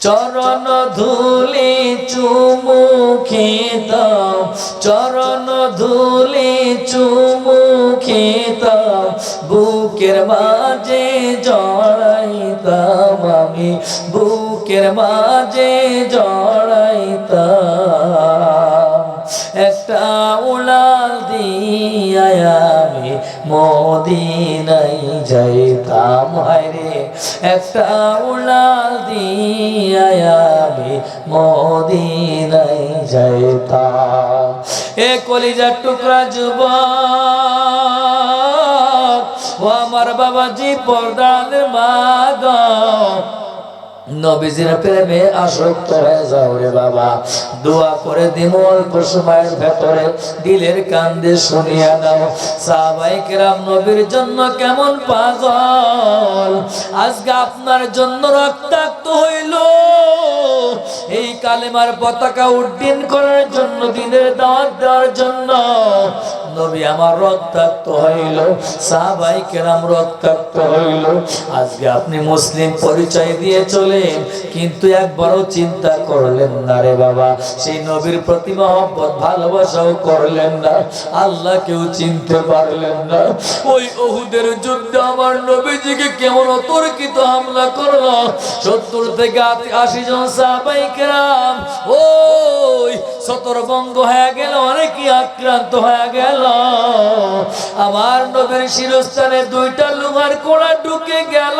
চরণ ধুলি চুমু খেতাম, চরণ ধুলি চুমু খেতাম, বুকের মাঝে জড়াইতাম আমি, বুকের মাঝে জড়াইতাম। একটা উড়াল দিয়া আমি মদিনায় যাইতাম, হায়রে একটা উড়াল দিয়া আমি মদিনায় যাইতাম। এ কলিজার টুকরা যুবক ও আমার বাবাজি পর্দার মা গো, নবীজির প্রেমে আসক্ত হয়ে যাও রে বাবা। দোয়া করে দিন অল্প সময়ের ভেতরে দিলের কান্দে শুনিয়া দাও। সাহাবায়ে কেরাম নবীর জন্য কেমন পাগল, আজকে আপনার জন্য রক্তাক্ত হইল এই কালেমার পতাকা উড্ডীন করার জন্য, দিনের দাওয়াত দেওয়ার জন্য নবী আমার রক্তাক্ত হইল, সাহাবায়ে কেরাম রক্তাক্ত হইল। আজকে আপনি মুসলিম পরিচয় দিয়ে চলেন, কিন্তু একবারও চিন্তা করলেন না রে বাবা, সেই নবীর প্রতি মহব্বত ভালোবাসাও করলেন না, আল্লাহকেও চিনতে পারলেন না। ওই উহুদের যুদ্ধে আমার নবীজিকে কেমন অতর্কিত হামলা করলো, 70 থেকে 80 জন সাহাবায়ে কেরাম ওই ছত্রভঙ্গ হয়ে গেল, অনেকেই আক্রান্ত হয়ে গেল। আমার নবীর শিরস্থানে 2টা লোহার কোড়া ঢুকে গেল।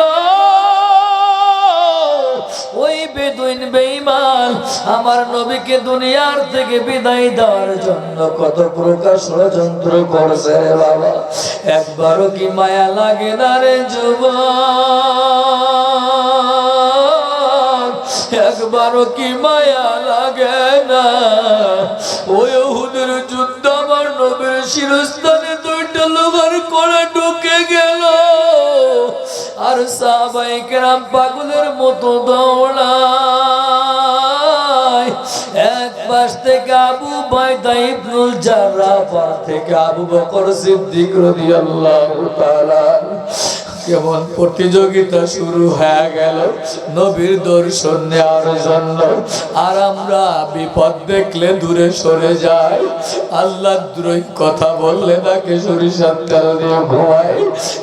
ওই বেদুইন বেঈমান আমার নবীকে দুনিয়ার থেকে বিদায় দেওয়ার জন্য কত প্রকার ষড়যন্ত্র করছে রে বাবা, একবারও কি মায়া লাগে না রে যুবক, একবারও কি মায়া লাগে না? ওই উহুদের যুদ্ধ আমার নবীর শিরস্থানে 2টা লোহার কোড়া ঢুকে গেল, আর সাহাবায়ে কেরাম পাগলের মতো দৌড়ায়। এক পাশ থেকে আবু বাইদা ইবনুল জাররাহ, পাশ থেকে আবু বকর সিদ্দিক রাদিয়াল্লাহু তাআলা। কেমন প্রতিযোগিতা শুরু হয়ে গেল নবীর দর্শন নেওয়ার জন্য। আর আমরা বিপদ দেখলে দূরে সরে যাই, আল্লাহর দ্রোহী কথা বললে তাকে সরিষার তেল দিয়ে ঘুমাই।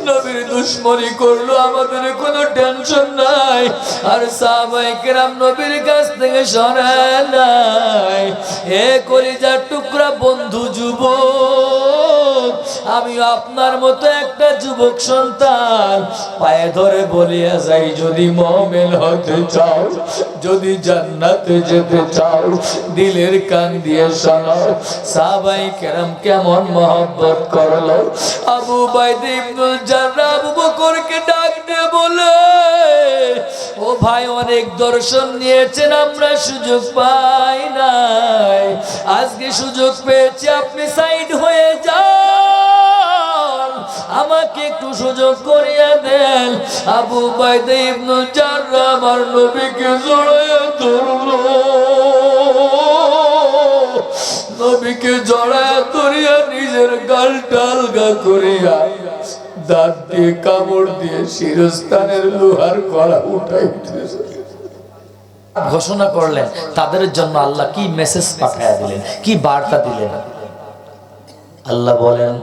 নবীর দুশমনি করলো, আমাদের কোনো টেনশন নাই, আর সাহাবায়ে কেরাম নবীর কাছ থেকে সরে নাই। এ কলিজার টুকরা বন্ধু যুবক, আমি আপনার মতো একটা যুবক সন্তান পায়ে ধরে বলিয়া যাই, যদি মুমিন হতে চাও, যদি জান্নাতে যেতে চাও, দিলের কান দিয়ে শোনো সাহাবায়ে কেরাম কেমন মহব্বত করলো। আবু বাইদা ইবনুল জাররাহ আবু বকরকে ডাক দিয়ে বলে, ও ভাই অনেক দর্শন নিয়েছেন, আমরা সুযোগ পাই নাই, আজকে সুযোগ পেয়েছি, আপনি সাইড হয়ে যান, আমাকে একটু সুযোগ করিয়া দেন। আবু বাইদা ইবনুল জাররাহ আমার নবীকে জড়াইয়া ধরলো, নবীকে জড়াইয়া ধরিয়া নিজের গালটা আলগা করিয়া দাঁত দিয়ে কামড় দিয়ে শিরস্থানের লোহার কড়া উঠাইতেছে। ঘোষণা করলেন তাদের জন্য আল্লাহ কি মেসেজ পাঠিয়ে দিলেন, কি বার্তা দিলেন। আল্লাহ বলেন,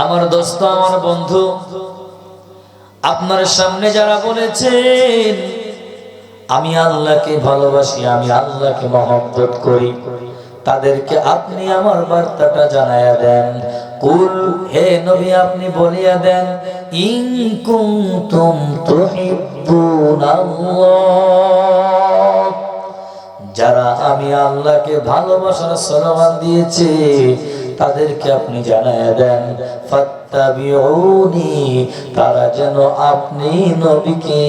আমার দোস্ত, আমার বন্ধু, আপনার সামনে যারা বলেছেন আমি আল্লাহকে ভালোবাসি, আমি আল্লাহকে মহব্বত করি, তাদেরকে আপনি আমার বার্তাটা জানায়া দেন। কুল, হে নবী আপনি বলিয়া দেন, ইন কুনতুম তুহিব্বুনাল্লাহ, যারা আমি আল্লাহকে ভালোবাসার স্লোগান দিয়েছে তাদেরকে আপনি জানায়া দেন, ফাত্তাবিউনি, তারা যেন আপনি নবীকে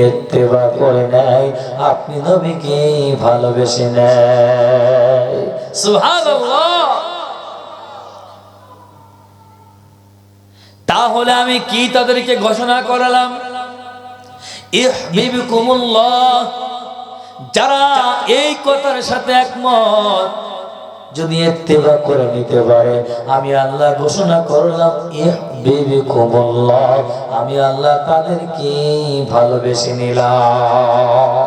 ইত্তেবা করে নেয়, আপনি নবীকে ভালোবেসে নেয়। সুবহানাল্লাহ। তাহলে আমি কি তাদেরকে ঘোষণা করালাম? ইহবিবকুমুল্লাহ, যারা এই কথার সাথে একমত, যদি ইত্তেবা করে নিতে পারে, আমি আল্লাহ ঘোষণা করলাম ইহবিবিকুমুল্লাহ, আমি আল্লাহ তাদেরকে ভালোবেসে নিলাম।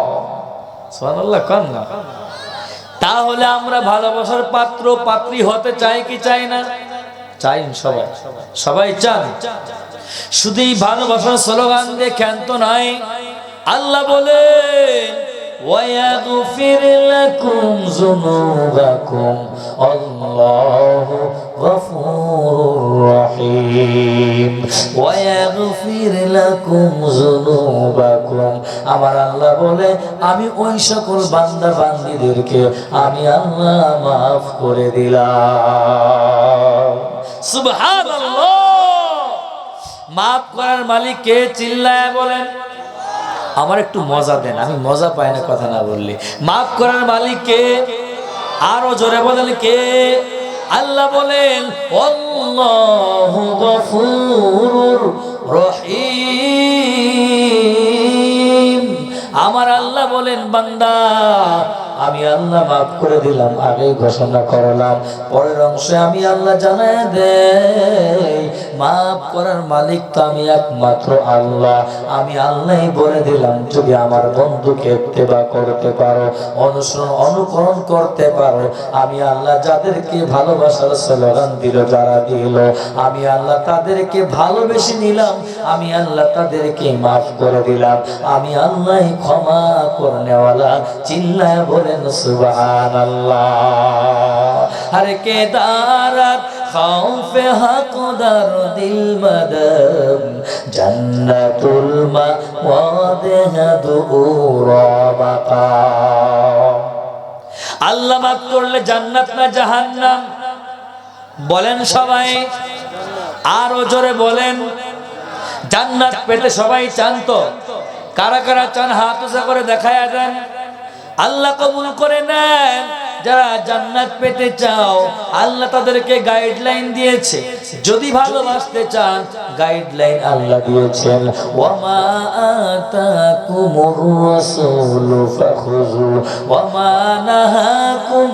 সুবহানাল্লাহ। কান না। তাহলে আমরা ভালোবাসার পাত্র পাত্রী হতে চাই কি চাই না? চাই। সবাই সবাই চান। শুধু এই ভালোবাসার স্লোগান দিয়ে ক্ষান্ত নাই। আল্লাহ বলেন ওয়ায়াগফির লাকুম যুনুবাকুম আল্লাহু গফুরুর রহিম। ওয়ায়াগফির লাকুম যুনুবাকুম, আমার আল্লাহ বলে আমি ওই সকল বান্দা বান্দীদেরকে আমি আল্লাহ মাফ করে দিলাম। সুবহানাল্লাহ। মাফ করার মালিক কে? চিল্লায় বলেন। আমার একটু মজা দেন, আমি মজা পাই না কথা না বললে। মাফ করার মালিক কে? আরো জোরে বলেন কে? আল্লাহ বলেন আল্লাহু গফুরুর রহিম। আমার আল্লাহ বলেন বান্দা আমি আল্লাহ মাফ করে দিলাম, আগে ঘোষণা করলাম, পরের অংশে আমি আল্লাহ জানায় দেই মাফ করার মালিক তো আমি একমাত্র আল্লাহ। আমি আল্লাহই বলে দিলাম যদি আমার বন্ধুকে ইত্তেবা করতে পারো, অনুসরণ অনুকরণ করতে পারো, আমি আল্লাহ যাদেরকে ভালোবাসার স্লোগান দিল, যারা দিল, আমি আল্লাহ তাদেরকে ভালোবেসে নিলাম, আমি আল্লাহ তাদেরকে মাফ করে দিলাম, আমি আল্লাহই ক্ষমা করনেওয়ালা। চিল্লায় বলেন সুবহানাল্লাহ। হর কে দারাত খাউফে হাকদার দিল মদম জান্নাতুল মাওয়াদেহুরা বাকা। আল্লাহ মাফ করলে জান্নাত না জাহান্নাম? বলেন সবাই, আরো জোরে বলেন। জান্নাত পেতে সবাই চান তো? কারা কারা চান হাত উঁচা করে দেখায়া দেন। আল্লাহ কবুল করে নেন। যারা জান্নাত পেতে চাও আল্লাহ তাদেরকে গাইডলাইন দিয়েছে। যদি ভালোবাসতে চান গাইডলাইন আল্লাহ দিয়েছেন, ওয়ামা আতাকুমুর রাসূলু ফাখুযু ওয়ামা নাহাকুম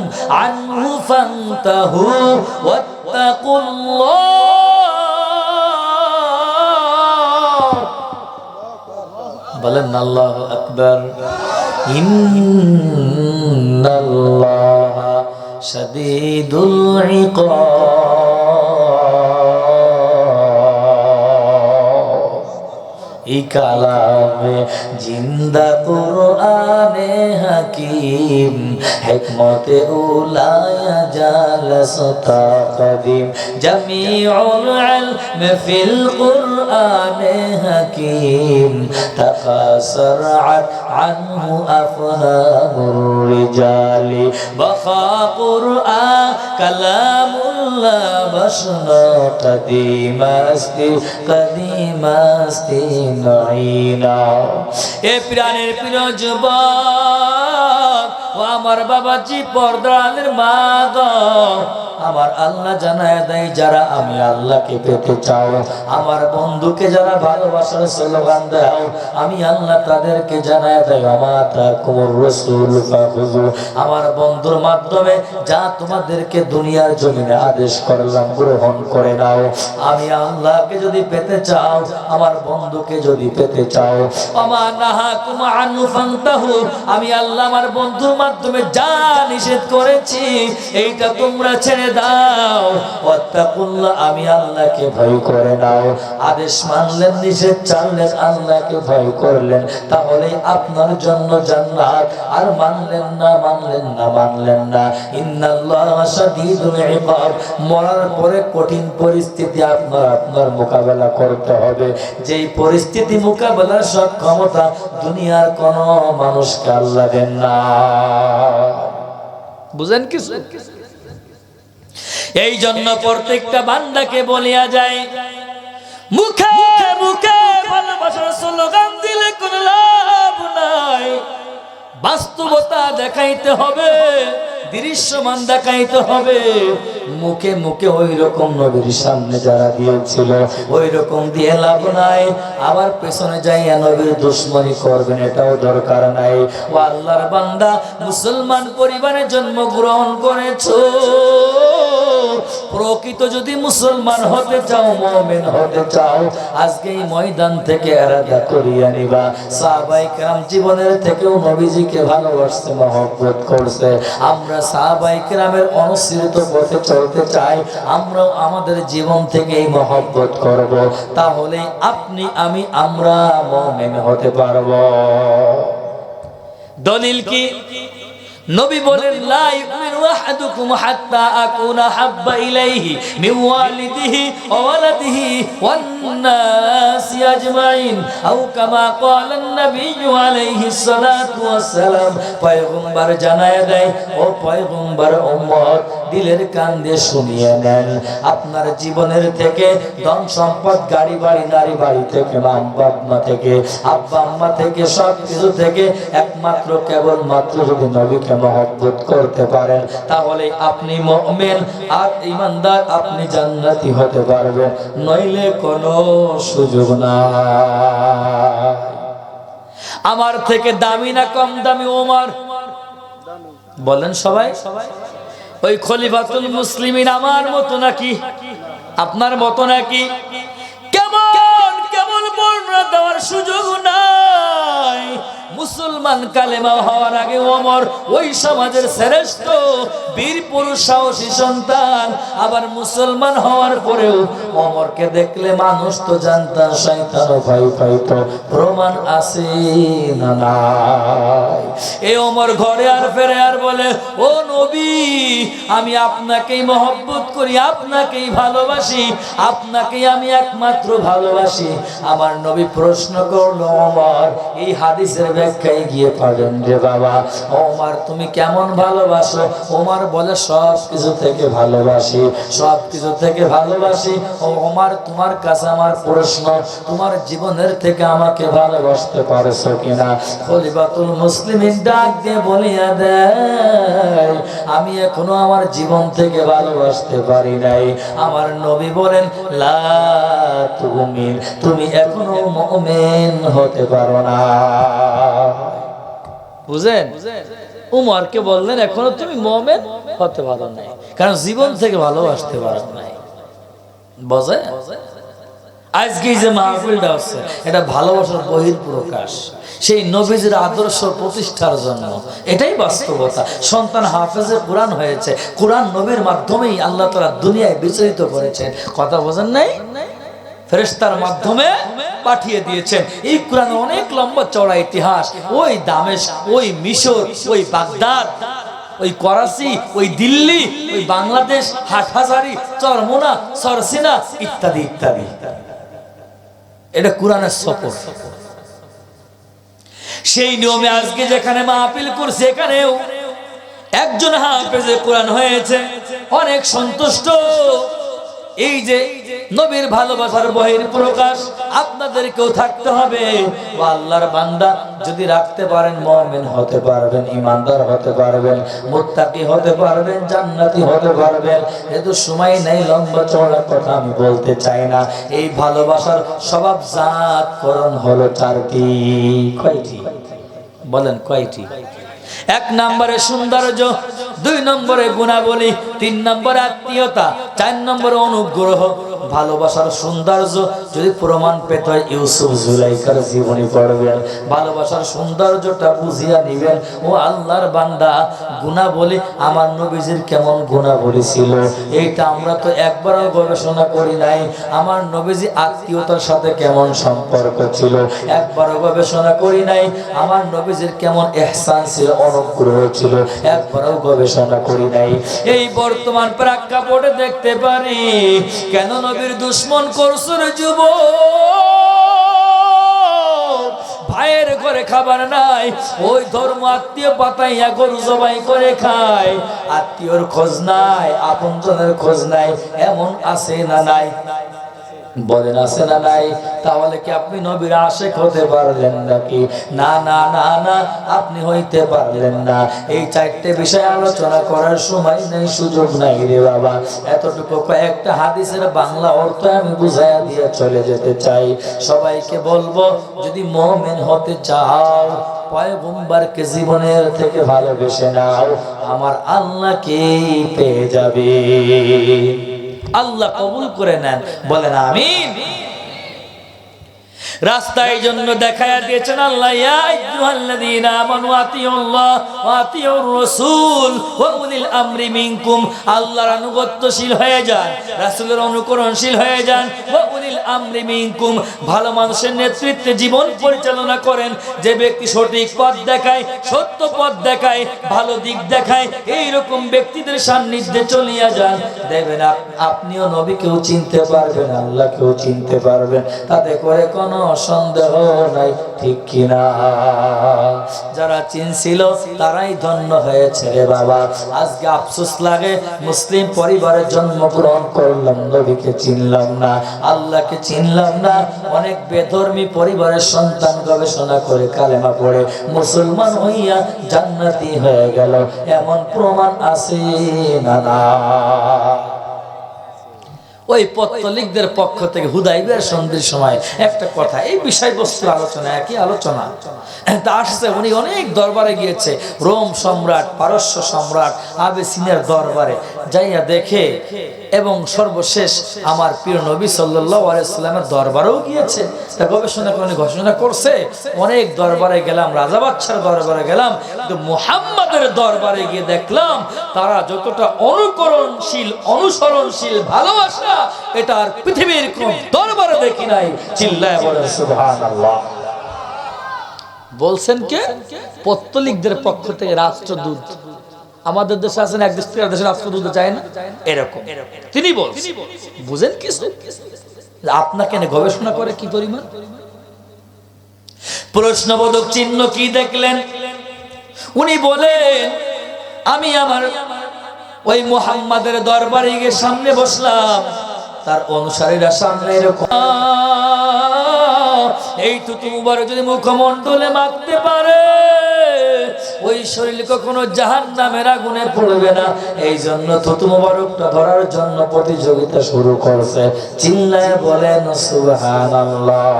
আনহু ফান্তাহু ওয়াত্তাকুল্লাহ। বলেন আল্লাহু আকবার। ইন্নাল্লাহা শাদীদুল ইকাব। এই কালামে জিন্দা কুরআনে হাকিম, হিকমতে উলায়া জালসতা কদিম, জামিউল ইলম ফিল কুরআনে হাকিম, তাকাসরাত আনহু আফহামুর রিজালি, বাখা কুরআন কালামুল্লাহ বাশনা কদিমাস্তি কদিমাস্তি নাইনা। এ প্রাণের প্রিয় যুবক ও আমার বাবাজি, পর্দার মা গো, আমার আল্লাহ জানায় দেয় যারা আমি আল্লাহকে পেতে চাও, আমার বন্ধুকে যারা ভালোবাসার স্লোগান দাও, আমি আল্লাহ তাদেরকে জানায় দেয় আমাতাকুমুর রাসূল ফাখুযু। আমার বন্ধুর মাধ্যমে যা তোমাদেরকে দুনিয়ার জমিনে আদেশ করলাম গ্রহণ করে নাও। আমি আল্লাহকে যদি পেতে চাও, আমার বন্ধুকে যদি পেতে চাও, আমা নাহাকুম আনহু ফান্তাহু, আমি আল্লাহ আমার বন্ধুর মাধ্যমে যা নিষেধ করেছি এইটা তোমরা ছেড়ে দাও। ওয়াত্তাকুল্লাহ, আমি আল্লাহকে ভয় করে নাও। আদেশ মানলেন, নিষেধ ছাড়লেন, আল্লাহকে ভয় করলেন, তাহলে আপনার জন্য জান্নাত। আর মানলেন না, মানলেন না, মানলেন না, ইন্নাল্লাহা শাদীদুল ইকাব। মরার পরে কঠিন পরিস্থিতি আপনার মোকাবেলা করতে হবে। যেই পরিস্থিতি মোকাবেলার সক্ষমতা দুনিয়ার কোন মানুষকে আল্লাহ দেন না। বুঝেন কিছু? এই জন্য প্রত্যেকটা বান্দাকে বলিয়া যায়, মুখে মুখে ভালোবাসার স্লোগান দিলে কোনো লাভ নাই। বাস্তবতা দেখাইতে হবে, দৃশ্যমান দেখাইতে হবে। মুখে মুখে ওই রকম নবীর সামনে যারা দিয়েছিল ওই রকম দিয়ে লাভ নাই, আবার পেছনে যাইয়া নবীর দুশ্মনী করবেন এটাও দরকার নাই। ও আল্লাহর বান্দা, মুসলমান পরিবারে জন্মগ্রহণ করেছো, প্রকৃত যদি মুসলমান হতে চাও, মুমিন হতে চাও, আজকে এই ময়দান থেকে আলাদা করিয়া নিবা। সাহাবায়ে কেরাম জীবনের থেকেও নবীজিকে ভালোবাসতে, মহব্বত করছে। আমরা সাহাবায়ে কেরামের অনুসৃত পথে চলতে চাই, আমরাও আমাদের জীবন থেকে এই মহব্বত করব, তাহলে আপনি আমি আমরা মুমিন হতে পারব। দলিল কি? নবী বলেন, লা ইউমিনু আহাদুকুম হাত্তা আকুনা হাব্বা ইলাইহি মিন ওয়ালিদিহি ওয়া ওয়ালাদিহি ওয়ান নাসি আজমাইন, আও কামা ক্বালা আন-নাবিয়্যু আলাইহিস সালাতু ওয়াস সালাম। পয়গম্বর জানায় দেয়, ও পয়গম্বর উম্মত, দিলের কান দিয়ে শুনিয়ে নেন, আপনার জীবনের থেকে ধন সম্পদ, গাড়ি বাড়ি, নারী বাড়ি থেকে, মা থেকে, আব্বা আম্মা থেকে, সব কিছু থেকে একমাত্র কেবলমাত্র যদি নবীকে মহব্বত করতে পারেন, তাহলে আপনি মুমিন আর ঈমানদার, আপনি জান্নাতি হতে পারবেন, নইলে কোনো সুযোগ নাই। আমার থেকে দামি না কম দামি ওমর? বলেন সবাই। ওই খলিফাতুল মুসলিমিন আমার মতো নাকি আপনার মতো নাকি? কেমন কেমন বর্ণনা দেওয়ার সুযোগ নাই। মুসলমান কালেমা হওয়ার আগে ওমর ওই সমাজের শ্রেষ্ঠ বীর পুরুষ, সাহসী সন্তান। আবার মুসলমান হওয়ার পরেও ওমরকে দেখলে মানুষ তো জানতাম শয়তান ভয় পাইতো। প্রমাণ আছে না নাই? এই ওমর ঘরে আর ফেরে আর বলে, ও নবী, আমি আপনাকেই মহব্বত করি, আপনাকেই ভালোবাসি, আপনাকেই আমি একমাত্র ভালোবাসি। আমার নবী প্রশ্ন করলো, ওমর, এই হাদিসের ব্যাখ্যায় গিয়ে পাবেন রে বাবা, ওমর তুমি কেমন ভালোবাসো? ওমর বলে, সব কিছু থেকে ভালোবাসি, সব কিছু থেকে ভালোবাসি। ওমর, তোমার কাছে আমার প্রশ্ন, তোমার জীবনের থেকে আমাকে ভালোবাসতে পারছো কিনা? খলিফাতুল মুসলিমিন ডাক দিয়ে বলিয়া দেয়, আমি এখনো আমার জীবন থেকে ভালোবাসতে পারি নাই। আমার নবী বলেন, লা তুমিন, তুমি এখনো মুমিন হতে পারো না। বুঝেন? উমরকে বললেন, এখনো তুমি মুমিন হতে পারো না, কারণ জীবন থেকে ভালোবাসতে পারো নাই। বুঝে? আজকে যে মাহফিলটা হচ্ছে, এটা ভালোবাসার বহিঃপ্রকাশ, সেই নবীজির আদর্শ প্রতিষ্ঠার জন্য। এটাই বাস্তবতা। সন্তান হাফেজে কোরআন হয়েছে, কোরআন নবীর মাধ্যমেই আল্লাহ তাআলা দুনিয়ায় বিচরিত করেছেন। কথা বোঝেন নাই? ফেরেশতার মাধ্যমে পাঠিয়ে দিয়েছেন। এই কোরআনে অনেক লম্বা চওড়া ইতিহাস। ওই দামেস্ক, ওই মিশর, ওই বাগদাদ, ওই করাচি, ওই দিল্লি, ওই বাংলাদেশ, হাটহাজারি, চরমোনা, সরসিনা ইত্যাদি ইত্যাদি। এটা কোরআনের সফর। সেই নিয়মে আজকে যেখানে মাহফিল করছে, এখানেও একজন হাফেজে কোরআন হয়েছে, অনেক সন্তুষ্ট। এই যে নবীর ভালোবাসার বহিঃপ্রকাশ আপনাদেরকেও থাকতে হবে। ও আল্লাহর বান্দা, যদি রাখতে পারেন, মুমিন হতে পারবেন, ঈমানদার হতে পারবেন, মুত্তাকি হতে পারবেন, জান্নাতি হতে পারবেন। এতো সময় নেই, লম্বা চওড়া কথা আমি বলতে চাই না। এই ভালোবাসার স্বভাবজাতকরণ হলো চারটি। কয়টি? বলেন কয়টি? এক নম্বরে সৌন্দর্য, দুই নম্বরে গুণাবলী, তিন নম্বরে আত্মীয়তা, চার নম্বরে অনুগ্রহ। ভালোবাসার সৌন্দর্য যদি প্রমাণ পেতে হয়, ইউসুফ জুলাইখার জীবনী পড়বেন, ভালোবাসার সৌন্দর্যটা বুঝিয়া নিবেন। ও আল্লাহর বান্দা, গুণাবলী, আমার নবীজির কেমন গুণাবলী ছিল, এইটা আমরা তো একবারও গবেষণা করি নাই। আমার নবীজি আত্মীয়তার সাথে কেমন সম্পর্ক ছিল, একবারও গবেষণা করি নাই। আমার নবীজির কেমন ইহসান ছিল, অনুগ্রহ ছিল, একবারও গবেষণা করি নাই। এই বর্তমান প্রেক্ষাপটে দেখতে পারি, কেন নবীর দুশ্মন করছো রে যুবক? ভাইয়ের ঘরে খাবার নাই, ওই ধর্ম আত্মীয় পাতাইয়া গরু জবাই করে খায়। আত্মীয়র খোঁজ নাই, আপনজনের খোঁজ নাই, এমন আছে না নাই? বলেন আছে না নাই? তাহলে কি আপনি নবীর আশিক হতে পারলেন নাকি? না না না না, আপনি হইতে পারলেন না। এই চারটে বিষয় আলোচনা করার সময় নেই, সুযোগ নাই রে বাবা। এতটুকু কয়েকটা হাদিসের বাংলা অর্থ আমি বুঝাইয়া দিয়ে চলে যেতে চাই। সবাইকে বলবো, যদি মুমিন হতে চাও, পয়গম্বরকে জীবনের থেকে ভালোবেসে নাও, আমার আল্লাহকেই পেয়ে যাবে। আল্লাহ কবুল করে নেন, বলেন আমিন। রাস্তায় জন্য দেখায়া দিয়েছেন আল্লাহ, ইয়া আইয়ুহাল্লাযীনা আমানু আতিউল্লাহ ওয়া আতিউর রাসূল ওয়া উলিল আমরি মিনকুম। আল্লাহর আনুগত্যশীল হয়ে যান, রাসূলের অনুকরণশীল হয়ে যান। ওয়া উলিল আমরি মিনকুম, ভালো মানুষের নেতৃত্বে জীবন পরিচালনা করেন। যে ব্যক্তি সঠিক পথ দেখায়, সত্য পথ দেখায়, ভালো দিক দেখায়, এই রকম ব্যক্তিদের সান্নিধ্যে চলিয়া যান। দেখবেন আপনিও নবীকেও চিনতে পারবেন, আল্লাহকেও চিনতে পারবেন, তাতে করে কোনো সন্দেহ নাই, ঠিক কিনা? যারা চিনছিল তারাই ধন্য হয়েছে রে বাবা। আজকে আফসোস লাগে, মুসলিম পরিবারে জন্মগ্রহণ করলাম, নবীকে চিনলাম না, আল্লাহকে চিনলাম না। অনেক বেধর্মী পরিবারের সন্তান গবেষণা করে কালেমা পড়ে মুসলমান হইয়া জান্নাতি হয়ে গেল, এমন প্রমাণ আছে না? না, ওই পত্তলিকদের পক্ষ থেকে হুদাইবিয়ার সন্ধির সময় একটা কথা, এই বিষয়বস্তু আলোচনা, একই আলোচনা তা আসছে। উনি অনেক দরবারে গিয়েছে, রোম সম্রাট, পারস্য সম্রাট, আবেসিনিয়ার দরবারে যাইয়া দেখে, এবং সর্বশেষ আমার প্রিয় নবী সাল্লাল্লাহু আলাইহি ওয়াসাল্লামের দরবারেও গিয়েছে। তা গবেষণা করে ঘোষণা করছে, অনেক দরবারে গেলাম, রাজা বাদশার দরবারে গেলাম, কিন্তু মুহাম্মাদের দরবারে গিয়ে দেখলাম তারা যতটা অনুকরণশীল, অনুসরণশীল ভালোবাসা, এটা আর পৃথিবীর কোন দরবারে দেখি নাই। চিল্লায় বলেন সুবহানাল্লাহ। বলছেন কে? পত্তলিকদের পক্ষ থেকে রাষ্ট্রদূত। আমাদের দেশে আছেন, এক দেশ থেকে দেশের রাষ্ট্রদূত যায় না, এরকম তিনি বলছেন। বুঝেন কিছু? আপনাকে গবেষণা করে কি পরিমাণ প্রশ্নবোধক চিহ্ন কি দেখলেন? উনি বলেন, আমি আমার ওই মুহাম্মাদের দরবারে গিয়ে সামনে বসলাম, তার অনুসারীরা সামনে এরকম, এই থুতু মুবারক যদি মুখমণ্ডলে মাখতে পারে, ওই শরীর কখনো জাহান্নামের আগুনে পড়বে না। এই জন্য থুতু মুবারকটা ধরার জন্য প্রতিযোগিতা শুরু করছে। চিল্লায় বলেন সুবহানাল্লাহ।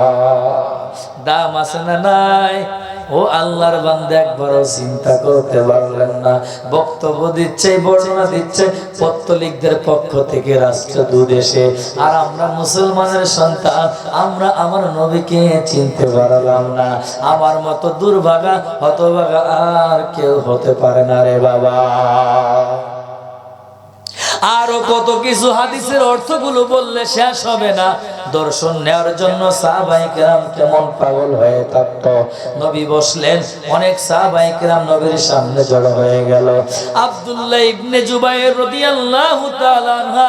দাম আছে না নাই? ও আল্লাহর বান্দা, একবারও চিন্তা করতে পারলেন না? বক্তব্য দিচ্ছে, বর্ণনা দিচ্ছে পত্তলিকদের পক্ষ থেকে রাষ্ট্রদূত এসে, আর আমরা মুসলমানের সন্তান, আমরা আমার নবীকে চিনতে পারলাম না। আমার মতো দুর্ভাগা, হতভাগা আর কেউ হতে পারে না রে বাবা। আরো কত কিছু হাদিসের অর্থগুলো বললে শেষ হবে না। দর্শন নেওয়ার জন্য সাহাবায়ে কেরাম কেমন পাগল হয়ে থাকতো। নবী বসলেন, অনেক সাহাবায়ে কেরাম নবীর সামনে জড়ো হয়ে গেল। আব্দুল্লাহ ইবনে জুবাইর রাদিয়াল্লাহু তাআলা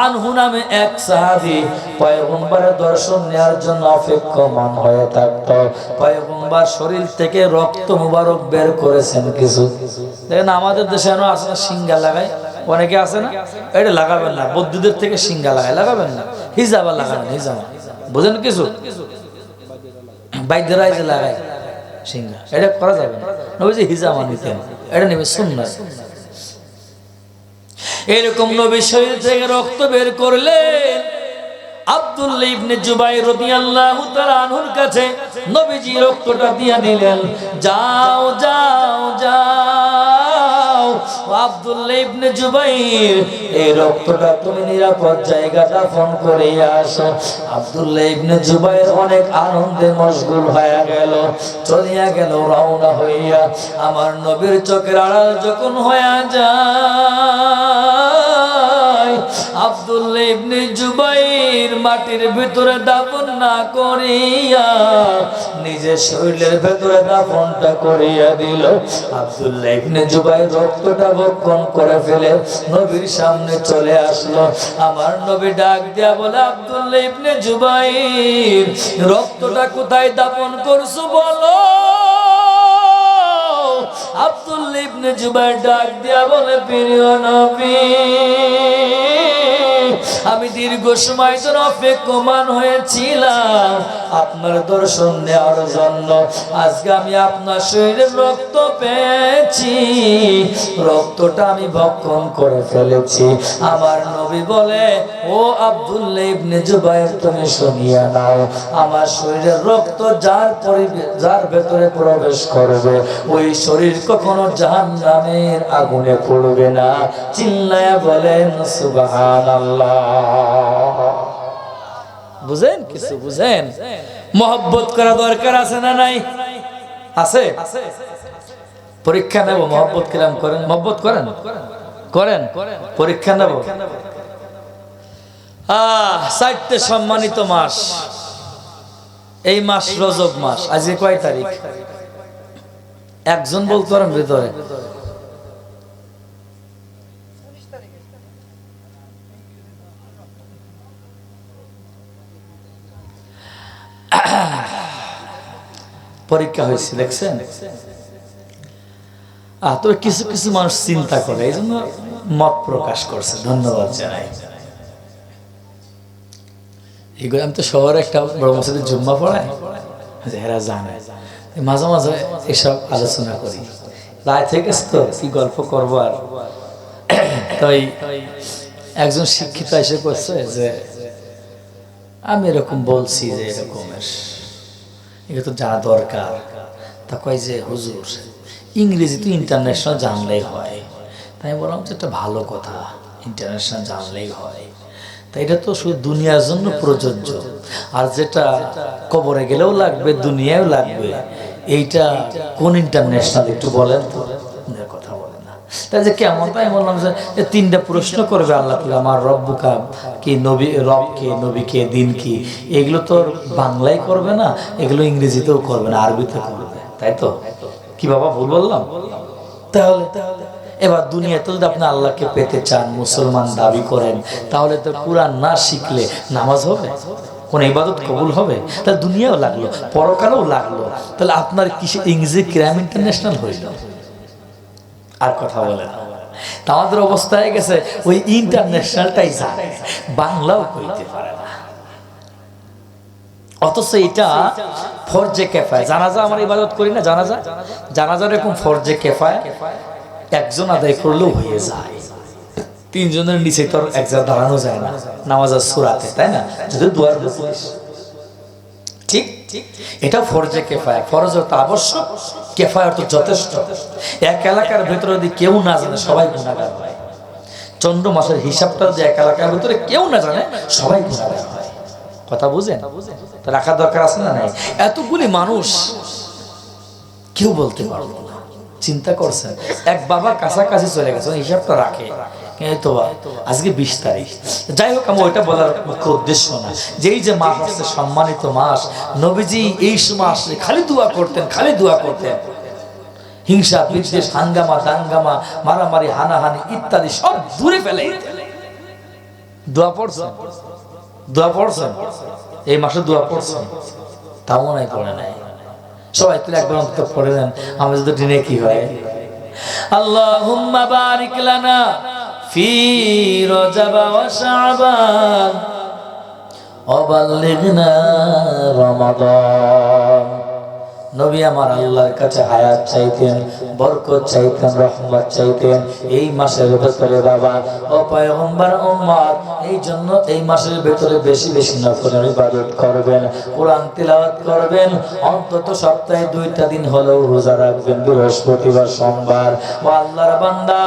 আনহু নামে এক সাহাবী পয়গম্বরের দর্শন নেওয়ার জন্য অপেক্ষমান হয়ে থাকতো। পয়গম্বর শরীর থেকে রক্ত মুবারক বের করেছেন কিছু। দেখেন আমাদের দেশে এখনো আছে না, সিঙ্গা লাগায়, অনেকে আছে না, এটা লাগাবেন না। বৌদ্ধদের থেকে সিঙ্গা লাগায়, লাগাবেন না। হিজাবা লাগাবেন, হিজাবা, বুঝেন কিছু? বাইদেরা যে লাগায় সিঙ্গা, এটা করা যাবে না। নবীজি হিজামা নিতেন, এটা নেবে সুন্নাত। এরকম নবী শরীর থেকে রক্ত বের করলেন। আব্দুল্লাহ ইবনে জুবাইর রাদিয়াল্লাহু তাআলা আনহুর কাছে নবীজি রক্তটা দিয়া দিলেন। যাও যাও যাও আব্দুল্লাহ ইবনে জুবাইর, এই রক্তটা তুমি নিরাপদ জায়গা দাফন করে আসো। আব্দুল্লাহ ইবনে জুবাইর অনেক আনন্দে মশগুল হয়ে গেল, চলিয়া গেল রওনা হইয়া। আমার নবীর চোখের আড়াল যখন হয়ে যায়, আব্দুল্লাহ ইবনে জুবাইর মাটির ভিতরে দাফন না করিয়া নিজের শরীরের ভিতরে দাফনটা করিয়া দিল। আব্দুল্লাহ ইবনে জুবাইর রক্তটা ভক্ষণ করে ফেলে নবীর সামনে চলে আসলো। আমার নবী ডাক দিয়া বলে, আব্দুল্লাহ ইবনে জুবাইর, রক্তটা কোথায় দাফন করছো বলো। আব্দুল্লাহ ইবনে জুবাইর ডাক দিয়া বলে, প্রিয় নবী, আমি দীর্ঘ সময় ধরে অপেক্ষমান হয়েছিলাম আপনার দর্শন নেওয়ার জন্য। আজকে আমি আপনার শরীরের রক্ত পেয়েছি, রক্তটা আমি ভক্ষণ করে ফেলেছি। আমার নবী বলে, ও আব্দুল্লাহ ইবনে জুবায়ের, তুমি শুনিয়া নাও, আমার শরীরের রক্ত যার ভেতরে প্রবেশ করবে ওই শরীর কখনো জাহান্নামের আগুনে পড়বে না। চিল্লায়া বলেন সুবহানাল্লাহ। বুঝেন? কিছু বুঝেন? মহব্বত করা দরকার আছে না নাই? আছে। পরীক্ষা নেব, মহব্বত কিরাম করেন? মহব্বত করেন? করেন? পরীক্ষা নেব। 4টে সম্মানিত মাস, এই মাস রজব মাস। আজকে কয় তারিখ? একজন বলতে পারেন ভিতরে? পরীক্ষা হয়েছে দেখছেন? তবে কিছু কিছু মানুষ চিন্তা করে, এই জন্য মত প্রকাশ করছে, ধন্যবাদ জানাই। এগুলো আমি তো শহরে একটা বড় মসজিদে জুম্মা পড়াই, এরা জানে, মাঝে মাঝে এসব আলোচনা করি। রায় থেকে তো কি গল্প করবো আর। তাই একজন শিক্ষিত এসে করছে যে আমি এরকম বলছি যে এরকমের, এটা তো জানা দরকার। তা কয় যে হুজুর, ইংরেজি তো ইন্টারন্যাশনাল জানলেই হয়। তাই বললাম যে এটা ভালো কথা, ইন্টারন্যাশনাল জানলেই হয়। তাই এটা তো শুধু দুনিয়ার জন্য প্রযোজ্য, আর যেটা কবরে গেলেও লাগবে, দুনিয়াও লাগবে। এইটা কোন ইন্টারন্যাশনাল একটু বলেন তো? কথা বলে না। তাই যে কেমন? তাই বললাম যে 3টা প্রশ্ন করবে আল্লাহ তাআলা, আমার রব্বুকা কি, নবী রব কে, নবী কে, দিন কি। এগুলো তো বাংলায় করবে না, এগুলো ইংরেজিতেও করবে না, আরবিতে করবে। তাই তো? কি বাবা ভুল বললাম? তাহলে এবার দুনিয়াতে যদি আপনি আল্লাহকে পেতে চান, মুসলমান দাবি করেন, তাহলে তো কুরআন না শিখলে নামাজ হবে, কোন ইবাদত কবুল হবে? তাহলে দুনিয়াও লাগলো, পরকালেও লাগলো। তাহলে আপনার কিসে ইংরেজি ক্রাইম ইন্টারন্যাশনাল হইল? আর কথা বলে না। তা আমাদের অবস্থা হয়ে গেছে ওই ইন্টারন্যাশনালটাই জানে, বাংলাও কইতে পারে না। অথচ এটা ফরজে কেফায়। জানাজা আমরা ইবাদত করি না, জানাজা এরকম ফরজে কেফায়, একজন আদায় করলেও হয়ে যায়। 3 জনের নিচে তো একজন দাঁড়ানো যায় না নামাজের সূরাতে, তাই না? যদি দুয়ার বসিস, ঠিক এটা ফরজে কেফায়া। ফরজ অর্থ আবশ্যক, কেফায়া অর্থ যথেষ্ট। এক এলাকার ভেতরে যদি কেউ না জানে, সবাই গুনাহগার হয়। চন্দ্র মাসের হিসাবটা যদি এক এলাকার ভেতরে কেউ না জানে, সবাই গুনাহগার হয়। কথা বুঝেন? তো রাখার দরকার আছে না নাই? এতগুলি মানুষ কেউ বলতে পারবো না। চিন্তা করছেন, এক বাবা কাছাকাছি চলে গেছে, হিসাবটা রাখে। তো আজকে 20 তারিখ। যাই হোক, আমি ওইটা বলার মুখ্য উদ্দেশ্য না। যেই যে মাস আছে, সম্মানিত মাস, নবীজি এই মাস খালি দোয়া করতেন, খালি দোয়া করতেন। হিংসা, বিদ্বেষ, হাঙ্গামা, দাঙ্গামা, মারামারি, হানাহানি ইত্যাদি সব দূরে ফেলে দোয়া পড়ছেন। দোয়া পড়ছেন এই মাসে, দোয়া পড়ছেন? তাও নাই, পড়ে নাই। সবাই তুলে একবার অন্তত পড়ে নেন, আমরা যদি দিনে কি হয়। আল্লাহুম্মা বারিক লানা ফি রজব ওয়া শাবান ওয়া বাল্লিগনা রমাদান। নবী আমার আল্লাহর কাছে হায়াত চাইতেন, বরকত চাইতেন, রহমত চাইতেন এই মাসের ভেতরে। বাবা ও পয়গম্বর উম্মত, এই জন্য এই মাসের ভেতরে বেশি বেশি নফল ইবাদত করবেন, কোরআন তিলাওয়াত করবেন, অন্তত সপ্তাহে 2টা দিন হলেও রোজা রাখবেন, বৃহস্পতিবার, সোমবার। ও আল্লাহর বান্দা,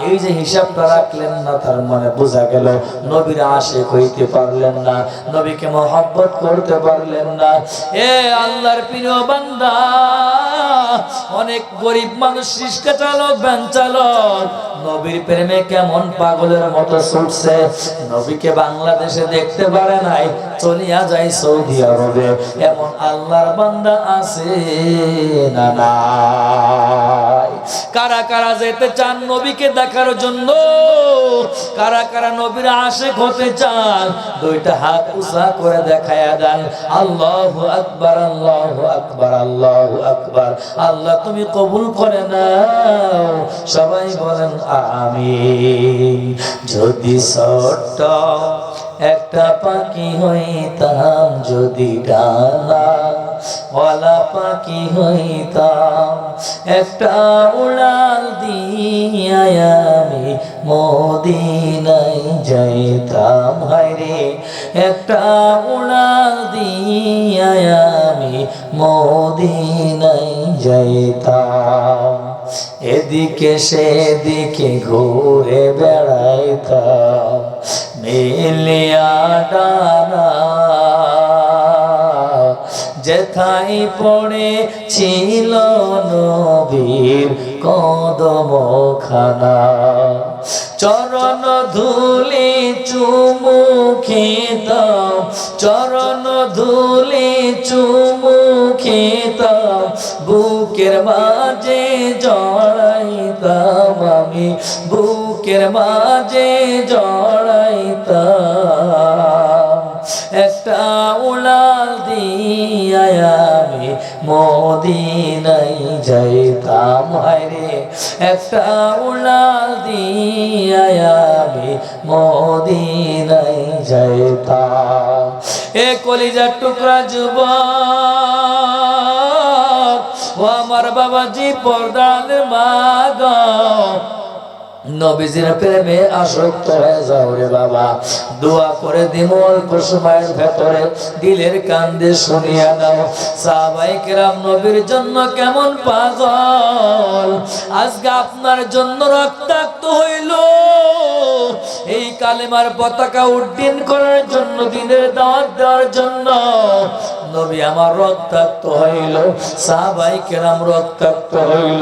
এই যে হিসাবটা রাখলেন না, তার মানে বোঝা গেল নবীর আশিক হইতে পারলেন না, নবীকে মহব্বত করতে পারলেন না। এ আল্লাহর প্রিয় বান্দা, অনেক গরিব মানুষ, রিক্সা চালক, ভ্যান চালক, নবীর প্রেমে কেমন পাগলের মতো ছুটছে। নবীকে বাংলাদেশে দেখতে পারে নাই, চলিয়া যায় সৌদি আরবে। এমন আল্লাহর বান্দা আছে না নাই? কারা কারা যেতে চান নবীকে দেখার জন্য? কারা কারা নবীর আশিক হতে চান? দুইটা হাত উঁচা করে দেখায়া দেন। আল্লাহু আকবার, আল্লাহু আকবার, আল্লাহু আকবার। আল্লাহ তুমি কবুল করে নাও। সবাই বলেন আমিন। যদি ছোট্ট একটা পাখি হইতাম, যদি ডানা ওয়ালা পাখি হইতাম, একটা উড়াল দিয়া আমি মদিনায় যাইতাম। হায়রে একটা উড়াল দিয়া আমি মদিনায় যাইতাম। এদিকে সেদিকে ঘুরে বেড়াইতাম মেলিয়া ডানা, যেথায় পড়ে ছিল নবীর কদমখানা। চরণ ধুলি চুমু খেতাম, চরণ ধুলি চুমু খেতাম, বুকের মাঝে জড়াইতাম আমি, বুকের মাঝে জড়াইতাম। একটা উড়াল দিয়া আমি মদিনায় যাইতাম। হায়রে একটা উড়াল দিয়া আমি মদিনায় যাইতাম। এ কলিজার টুকরা যুবক ও আমার বাবাজি পর্দার মা গো, নবীজির প্রেমে আসক্ত হয়ে যাও রে বাবা। দোয়া করে দিমু অল্প সময়ের ভেতরে, দিলের কান্দে শুনিয়া নাও। সাহাবায়ে কেরাম নবীর জন্য কেমন পাগল, আজকে আপনার জন্য রক্তাক্ত হইল এই কালেমার পতাকা উড্ডীন করার জন্য, দিনের দাওয়াত দেওয়ার জন্য। নবী আমার রক্তাক্ত হইল, সাহাবায়ে কেরাম রক্তাক্ত হইল।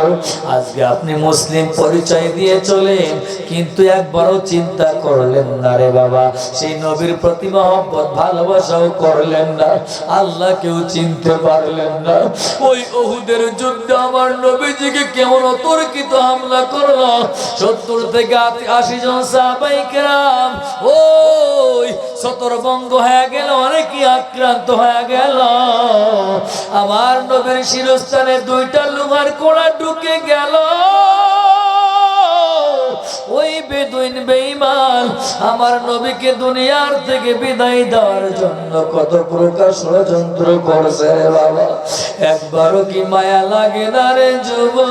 আজকে আপনি মুসলিম পরিচয় দিয়ে চলে, কিন্তু একবারও চিন্তা করলেন না রে বাবা, সেই নবীর প্রতি মহব্বত ভালোবাসাও করলেন না, আল্লাহকেও চিনতে পারলেন না। ওই উহুদের যুদ্ধে আমার নবীজিকে কেমন অতর্কিত হামলা করলো, 70 থেকে 80 জন সাহাবায়ে কেরাম ওই ছত্রভঙ্গ হয়ে গেল, অনেকে আক্রান্ত হয়ে গেল। আমার নবীর শিরস্থানে 2টা লোহার কোড়া ঢুকে গেল। ওই বেদুইন বেঈমান আমার নবীকে দুনিয়ার থেকে বিদায় দেওয়ার জন্য কত প্রকার ষড়যন্ত্র করছে রে বাবা। একবারও কি মায়া লাগে না রে যুবক?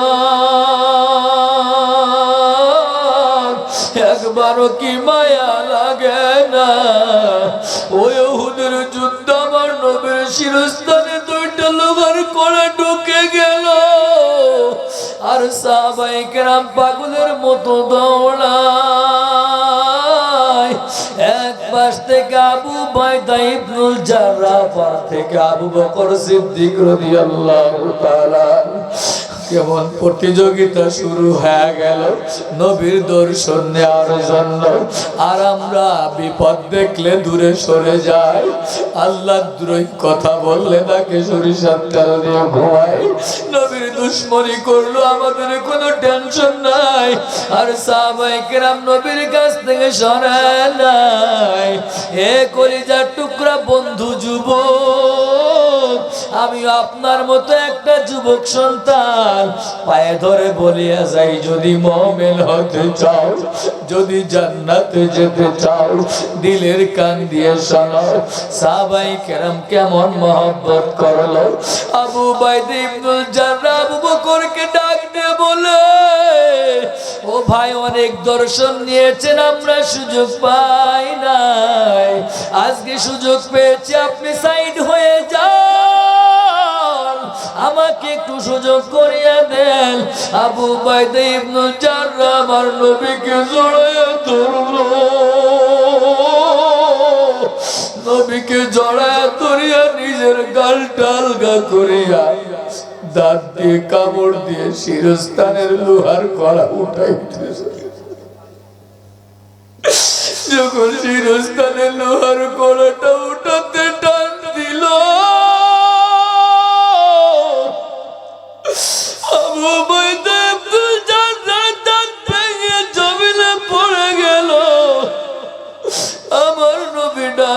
একবারও কি মায়া লাগে না? ওই উহুদের যুদ্ধ আমার নবীর শিরস্থানে 2টা লোহার কোড়া ঢুকে গেল। আর সাহাবায়ে কেরাম পাগলের মতো দৌড়ায়। এক পাশ থেকে আবু উবাইদা ইবনুল জাররাহ, পাশ থেকে আবু বকর সিদ্দিক রাদিয়াল্লাহু তাআলা। কেমন প্রতিযোগিতা শুরু হয়ে গেল নবীর দর্শন নেওয়ার জন্য। আর আমরা বিপদ দেখলে দূরে সরে যাই, আল্লাহ দ্রোহী কথা বললে তাকে সরিষার তেল দিয়ে ঘুমাই। নবীর দুশ্মনী করলো, আমাদের কোনো টেনশন নাই। আর সাহাবায়ে কেরাম নবীর কাছ থেকে সরে নাই। এ কলিজার টুকরা বন্ধু যুবক, আমি আপনার মতো একটা যুবক সন্তান পায়ে ধরে বলিয়া যাই, যদি মুমিন হতে চাও, যদি জান্নাতে যেতে চাও, দিলের কান দিয়ে শোনো। সাহাবায়ে কেরাম কেমন মহব্বত করলো। আবু উবাইদা ইবনুল জাররাহ আবু বকরকে ডাক দিয়ে বলে, ও ভাই, অনেক দর্শন নিয়েছেন, আমরা সুযোগ পাই নাই, আজকে সুযোগ পেয়েছি, আপনি সাইড হয়ে যান, আমাকে একটু সুযোগ করিয়া দেন। আবু উবাইদা ইবনুল জাররাহ আমার নবীকে জড়াইয়া ধরলো, নবীকে জড়াইয়া ধরিয়া নিজের গালটা আলগা করিয়া দাঁত দিয়ে কামড় দিয়ে শিরস্থানের লোহার কড়া উঠাইতেছে। যখন শিরস্থানের লোহার কড়াটা উঠাতে টান দিল, আবু উবাইদা ইবনুল জাররাহ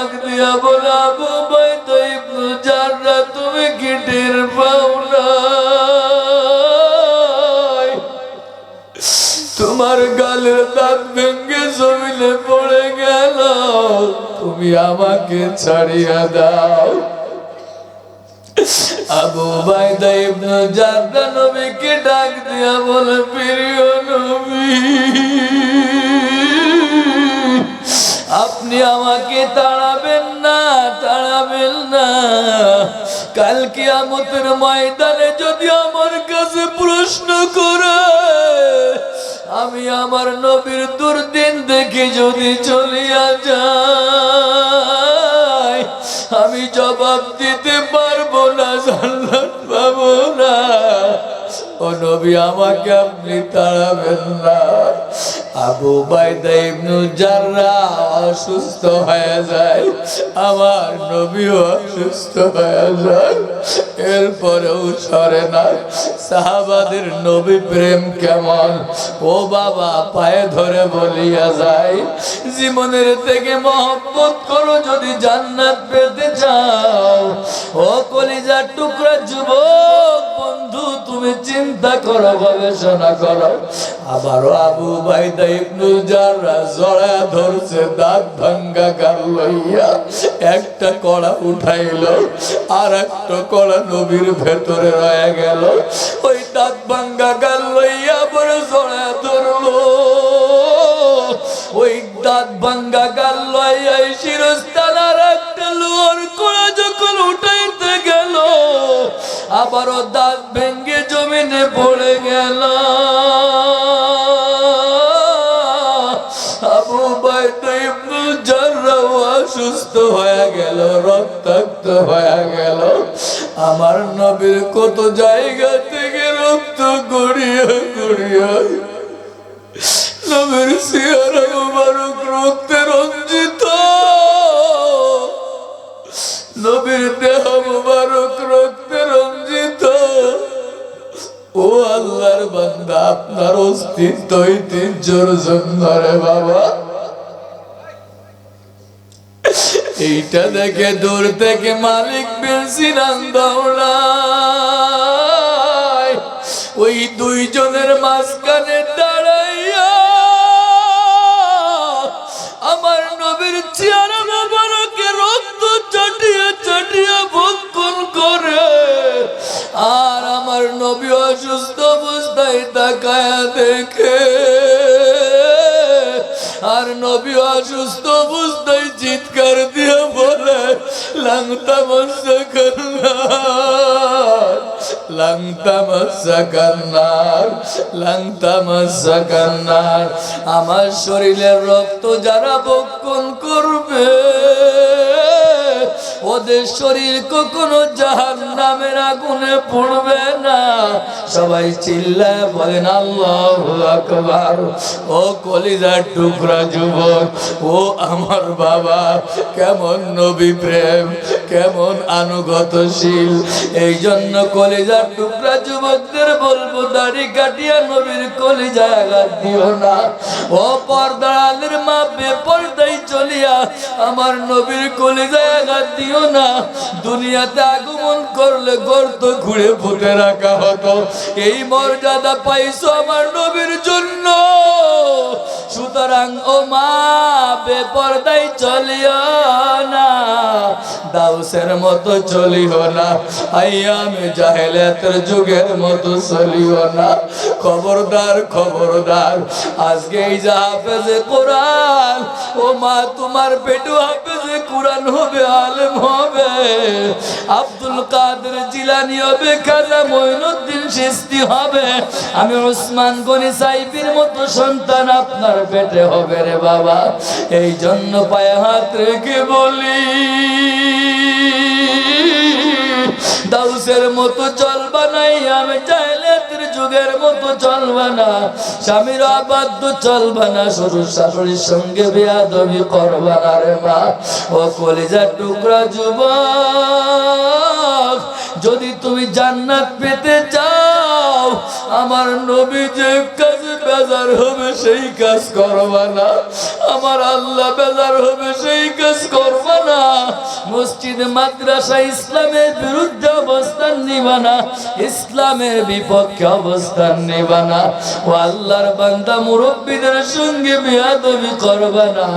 ডাক দিয়া বলে আবু উবাইদা ইবনে জাররা তুমি কি টের পাও না তোমার গালের দাঁত ভেঙে জমিনে পড়ে গেল তুমি আমাকে ছাড়িয়া দাও আবু উবাইদা ইবনে জাররা নবীকে ডাক দিয়া বলে প্রিয় নবী আপনি আমাকে তাড়াবেন না কাল কিয়ামতের ময়দানে যদি আমার কাছে প্রশ্ন করে আমি আমার নবীর দুর্দিন দেখে যদি চলিয়া যাই আমি জবাব দিতে পারবো না জান্নাত পাবো না ও নবী আমাকে আপনি তাড়াবেন না আবু উবাইদা ইবনে জাররা অসুস্থ হয়ে যায় আমার নবীও অসুস্থ হয়ে যায় এরপরেও সরে না সাহাবাদের নবী প্রেম কেমন ও বাবা পায়ে ধরে বলিয়া যায় জীবনের থেকে মহব্বত করো যদি জান্নাত পেতে চাও ও কলিজার টুকরা যুবক বন্ধু তুমি চিন্তা করো গবেষণা করো আবারও আবু উবাইদা ইবনে জাররা জড়া ধরছে দাঁত ভাঙ্গা গাল লইয়া একটা কড়া উঠাইল আর একটা কড়া নবীর ভেতরে রয়ে গেল ওই দাঁত ভাঙ্গা গাল লইয়া বড় জড়া ধরলো ওই দাঁত ভাঙ্গা গাল লইয়া শিরস্থানার একটা লোহার কড়া যখন উঠাইতে গেল আবারও দাঁত ভেঙ্গে জমিনে পড়ে গেল আবু উবাইদা ইবনে জাররা অসুস্থ হয়ে গেল রক্তাক্ত হয়ে গেল আমার নবীর কত জায়গা থেকে রক্ত গড়িয়ে গড়িয়ে নবীর চেহারা মুবারক রক্তে রঞ্জিত নবীর দেহ মুবারক রক্তে রঞ্জিত ও আল্লাহর বান্দা আপনার অস্তিত্ব ঐতিহ্যর জন্য রে বাবা এইটা দেখে দূর থেকে মালিক বিন সিনান দৌড়ায় ওই দুইজনের মাঝখানে দাঁড়াইয়া আমার নবীর চেহারা মুবারকে রক্ত চাটিয়ে চাটিয়ে ভক্ষণ করে আর আমার নবী অসুস্থ অবস্থায় তাকায়া দেখে আর নবী অসুস্থ অবস্থায় চিৎকার দিয়ে বলে লাংতা মাসাকান্নার আমার শরীরের রক্ত যারা ভক্ষণ করবে ওদের শরীর কখনো জাহান্নামের আগুনে পড়বে না সবাই চিল্লায় বলেন আল্লাহু আকবার ও কলিজার টুকরা যুবক ও আমার বাবা কেমন নবী প্রেম কেমন আনুগত্যশীল এই জন্য কলিজার টুকরা যুবকদের বলবো দাড়ি কাটিয়া নবীর কলিজায় আঘাত দিও না ও পর্দার আলের মা বেপরদাই চলিয়া আমার নবীর কলিজায় আঘাত দিও না দুনিয়াতে আগমন করলে গর্ত ঘুরে ফুটে রাখা হতো এই মর্যাদা পাইছো আমার নবীর জন্য সুতরাং ও মা বেপরদাই চলিও না দাউসের মতো চলিও না আইয়ামে জাহেলিয়াতের যুগের মতো চলিও না খবরদার খবরদার আজকে এই যে হাফেজে কোরআন ও মা তোমার পেটু হাফেজে কোরআন হবে আলেম হবে আব্দুল কাদের জিলানী হবে খাজা মঈনুদ্দিন চিশতি হবে আমি ওসমান গনি সাইফির মতো সন্তান আপনার পেটে হবে রে বাবা এই জন্য পায়ে হাত রেখে বলি দাউসের মতো চলবা নাই আমি জাহেলিয়াতের যুগের মতো চলবা না স্বামীর অবাধ্য চলবা না শ্বশুর শাশুড়ির সঙ্গে বেয়াদবি করবা না রে মা ও কলিজার টুকরা যুবক যদি তুমি জান্নাত পেতে চাও আমার নবী যে কাজে বেজার হবে সেই কাজ করবা না আমার আল্লাহ বেজার হবে সেই কাজ করবা না না, মসজিদ মাদ্রাসা ইসলামের বিরুদ্ধে অবস্থান নিবা না, ইসলামের বিপক্ষে অবস্থান নিবা না। ও আল্লাহর বান্দা, মুরব্বীদের সঙ্গে বেয়াদবি করবা না,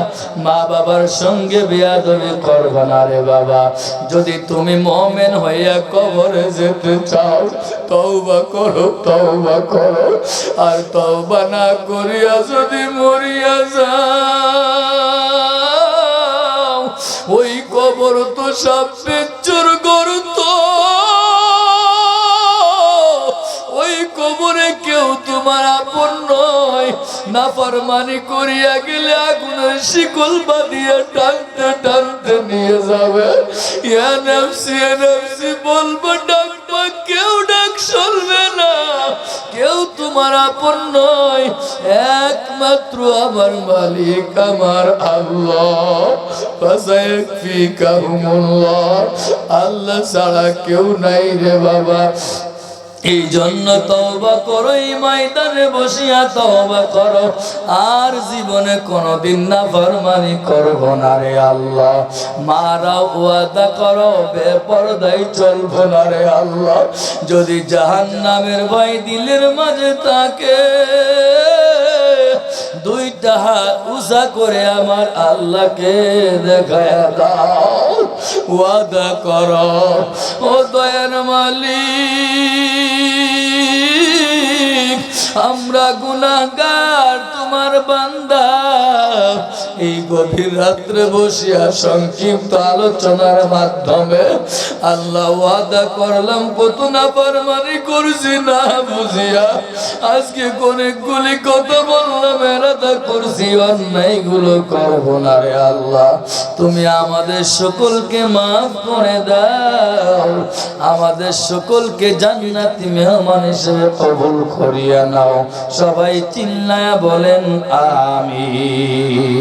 মা বাবার সঙ্গে বেয়াদবি করবা না রে বাবা। যদি তুমি মুমিন হইয়া কবরে যেতে চাও, তওবা করো, তওবা করো। আর তওবা না করিয়া যদি মরিয়া যাও, ওই কবর তো সাপ বিচ্ছুর গর্ত, ওই কবরে কেউ তোমার আপন নয়। নাফরমানি করিয়া গেলে আগুনের শিকল বাঁধিয়া টানতে টানতে নিয়ে যাবে। ইয়া নাফসি, ইয়া নাফসি বলবো, ডাকবা, কেউ ডাক শুনবে না, কেউ তোমার আপন নয়। একমাত্র আমার মালিক, আমার আল্লাহ। ফাসায়াকফিকাহুমুল্লাহ, আল্লাহ ছাড়া কেউ নাই রে বাবা। এই জন্য তওবা করো, এই ময়দানে বসিয়া তওবা করো, আর জীবনে কোনোদিন নাফরমানি করব না রে আল্লাহ। মারা ওয়াদা করো, বেপরদায় চলবো না রে আল্লাহ। যদি জাহান্নামের ভয় দিলের মাঝে থাকে, দুইটা হাত উঁচা করে আমার আল্লাহকে দেখায়া দাও, ওয়াদা করো। ও দয়ার মালিক, আমরা গুনাহগার, তোমার বান্দা। এই গভীর রাত্রে বসিয়া সংক্ষিপ্ত আলোচনার মাধ্যমে আল্লাহ ওয়াদা করলাম, কত নাফরমানি করছি না বুঝিয়া। আজকে অনেকগুলি কথা বললাম, এরাদা করছি অন্যায়গুলো করব না রে আল্লাহ। তুমি আমাদের সকলকে মাফ করে দাও, আমাদের সকলকে জান্নাতি মেহমান হিসেবে কবুল করিয়া নাও। সবাই চিল্লায়া বলেন আমিন।